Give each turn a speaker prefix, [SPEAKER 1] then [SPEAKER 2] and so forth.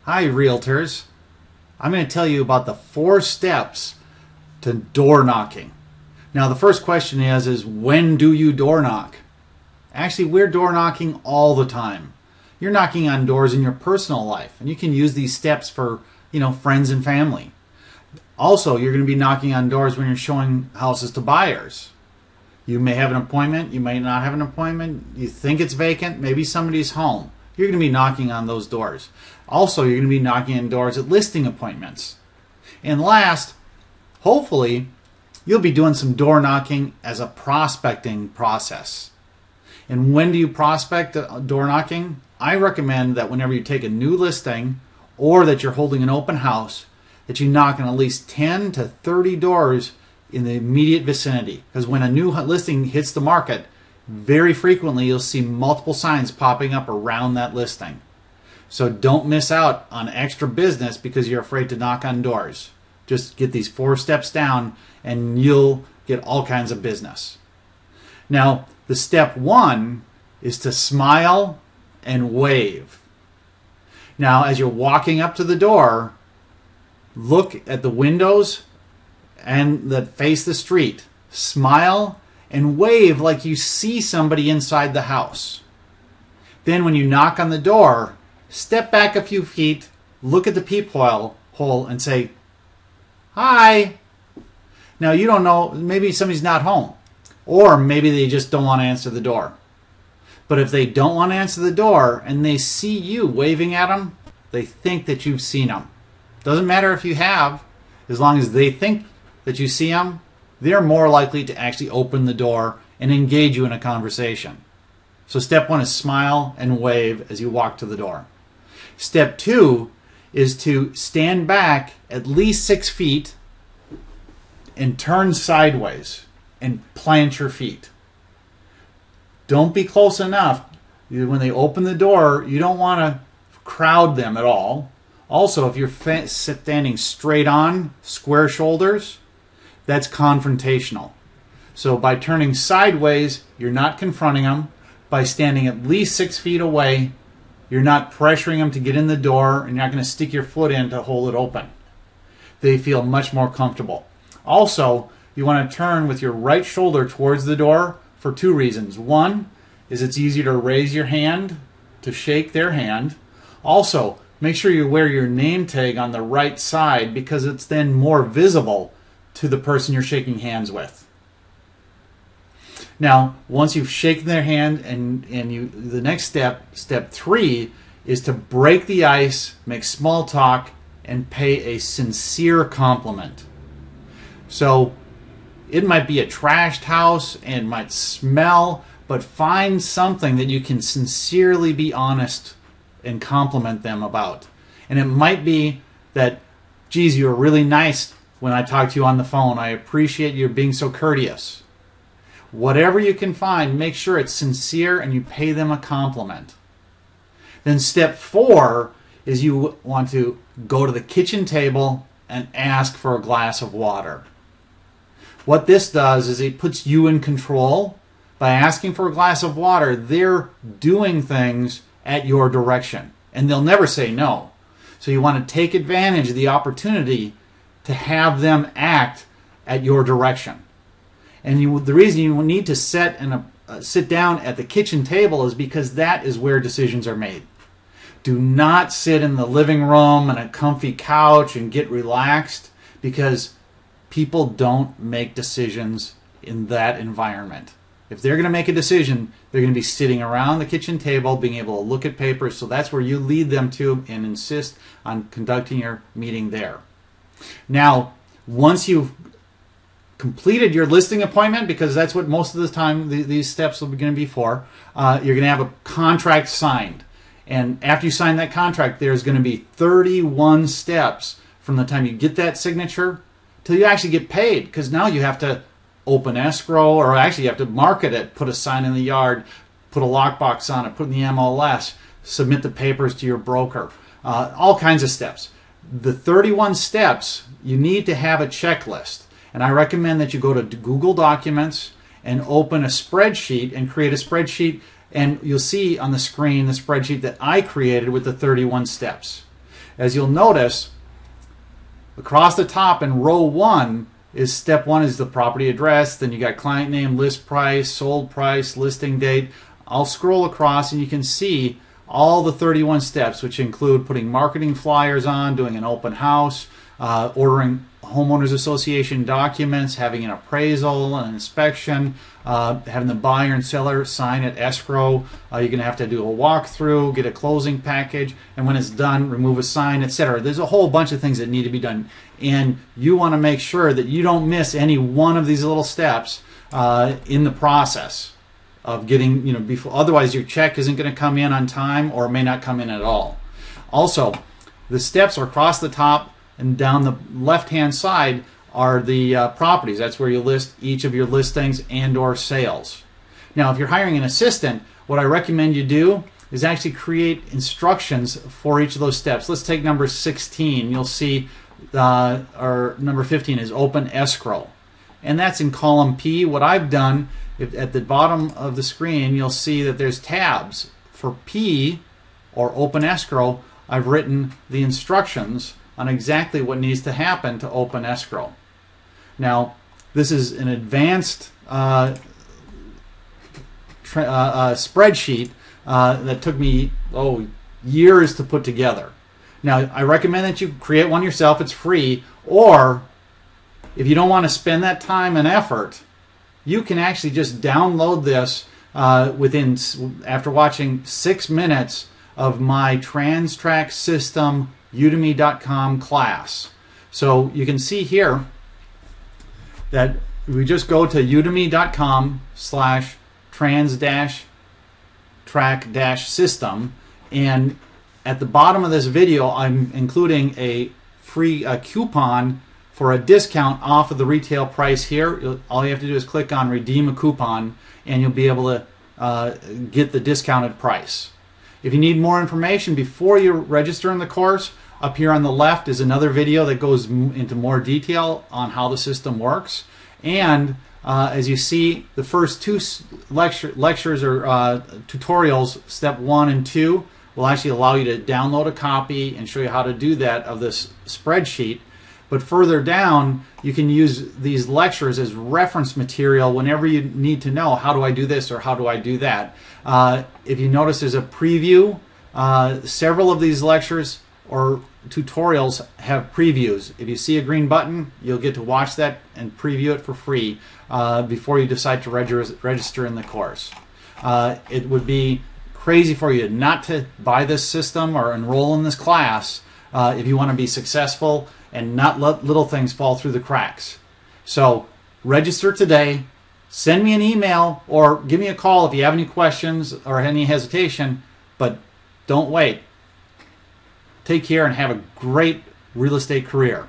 [SPEAKER 1] Hi Realtors. I'm going to tell you about the 4 steps to door knocking. Now the first question is when do you door knock? Actually, we're door knocking all the time. You're knocking on doors in your personal life, and you can use these steps for, friends and family. Also, you're going to be knocking on doors when you're showing houses to buyers. You may have an appointment, you may not have an appointment, you think it's vacant, maybe somebody's home. You're going to be knocking on those doors. Also, you're going to be knocking on doors at listing appointments. And last, hopefully, you'll be doing some door knocking as a prospecting process. And when do you prospect door knocking? I recommend that whenever you take a new listing or that you're holding an open house, that you knock on at least 10 to 30 doors in the immediate vicinity. Because when a new listing hits the market, very frequently you'll see multiple signs popping up around that listing. So don't miss out on extra business because you're afraid to knock on doors. Just get these 4 steps down and you'll get all kinds of business. Now, the step 1 is to smile and wave. Now, as you're walking up to the door, look at the windows and that face the street. Smile and wave like you see somebody inside the house. Then when you knock on the door, step back a few feet, look at the peephole and say, "Hi." Now you don't know, maybe somebody's not home, or maybe they just don't want to answer the door. But if they don't want to answer the door and they see you waving at them, they think that you've seen them. Doesn't matter if you have, as long as they think that you see them, they're more likely to actually open the door and engage you in a conversation. So step 1 is smile and wave as you walk to the door. Step 2 is to stand back at least 6 feet and turn sideways and plant your feet. Don't be close enough. When they open the door, you don't want to crowd them at all. Also, if you're standing straight on, square shoulders, that's confrontational. So by turning sideways, you're not confronting them. By standing at least 6 feet away, you're not pressuring them to get in the door, and you're not going to stick your foot in to hold it open. They feel much more comfortable. Also, you want to turn with your right shoulder towards the door for 2 reasons. One is it's easier to raise your hand to shake their hand. Also, make sure you wear your name tag on the right side because it's then more visible to the person you're shaking hands with. Now, once you've shaken their hand the next step, step 3, is to break the ice, make small talk, and pay a sincere compliment. So it might be a trashed house and might smell, but find something that you can sincerely be honest and compliment them about. And it might be that, geez, you were really nice when I talked to you on the phone. I appreciate you being so courteous. Whatever you can find, make sure it's sincere and you pay them a compliment. Then step 4 is you want to go to the kitchen table and ask for a glass of water. What this does is it puts you in control. By asking for a glass of water, they're doing things at your direction, and they'll never say no. So you want to take advantage of the opportunity to have them act at your direction. And the reason you need to sit down at the kitchen table is because that is where decisions are made. Do not sit in the living room on a comfy couch and get relaxed, because people don't make decisions in that environment. If they're going to make a decision, they're going to be sitting around the kitchen table, being able to look at papers. So that's where you lead them to and insist on conducting your meeting there. Now, once you've completed your listing appointment, because that's what most of the time these steps are going to be for, you're going to have a contract signed. And after you sign that contract, there's going to be 31 steps from the time you get that signature till you actually get paid, because now you have to open escrow, or actually you have to market it, put a sign in the yard, put a lockbox on it, put in the MLS, submit the papers to your broker, all kinds of steps. The 31 steps, you need to have a checklist. And I recommend that you go to Google Documents and open a spreadsheet and create a spreadsheet, and you'll see on the screen the spreadsheet that I created with the 31 steps. as you'll notice, across the top in row 1 is step 1 is the property address. Then you got client name, list price, sold price, listing date. I'll scroll across and you can see all the 31 steps, which include putting marketing flyers on, doing an open house, ordering homeowners association documents, having an appraisal, an inspection, having the buyer and seller sign at escrow. You're going to have to do a walkthrough, get a closing package, and when it's done, remove a sign, etc. There's a whole bunch of things that need to be done, and you want to make sure that you don't miss any one of these little steps in the process of getting, before, otherwise your check isn't going to come in on time or it may not come in at all. Also, the steps are across the top, and down the left-hand side are the properties. That's where you list each of your listings and or sales. Now, if you're hiring an assistant, what I recommend you do is actually create instructions for each of those steps. Let's take number 16. You'll see or number 15 is open escrow. And that's in column P. What I've done, at the bottom of the screen, you'll see that there's tabs. For P, or open escrow, I've written the instructions on exactly what needs to happen to open escrow. Now, this is an advanced spreadsheet that took me years to put together. Now, I recommend that you create one yourself. It's free. Or if you don't want to spend that time and effort, you can actually just download this after watching 6 minutes of my Trans-TRAC system udemy.com class. So you can see here that we just go to udemy.com/trans-trac-system, and at the bottom of this video I'm including a free coupon for a discount off of the retail price here. All you have to do is click on redeem a coupon and you'll be able to get the discounted price. If you need more information before you register in the course, up here on the left is another video that goes into more detail on how the system works. And as you see, the first 2 lectures or tutorials, step 1 and 2, will actually allow you to download a copy and show you how to do that of this spreadsheet. But further down, you can use these lectures as reference material whenever you need to know, how do I do this or how do I do that? If you notice, there's a preview. Several of these lectures or tutorials have previews. If you see a green button, you'll get to watch that and preview it for free before you decide to register in the course. It would be crazy for you not to buy this system or enroll in this class if you want to be successful and not let little things fall through the cracks. So register today, send me an email or give me a call if you have any questions or any hesitation, but don't wait. Take care and have a great real estate career.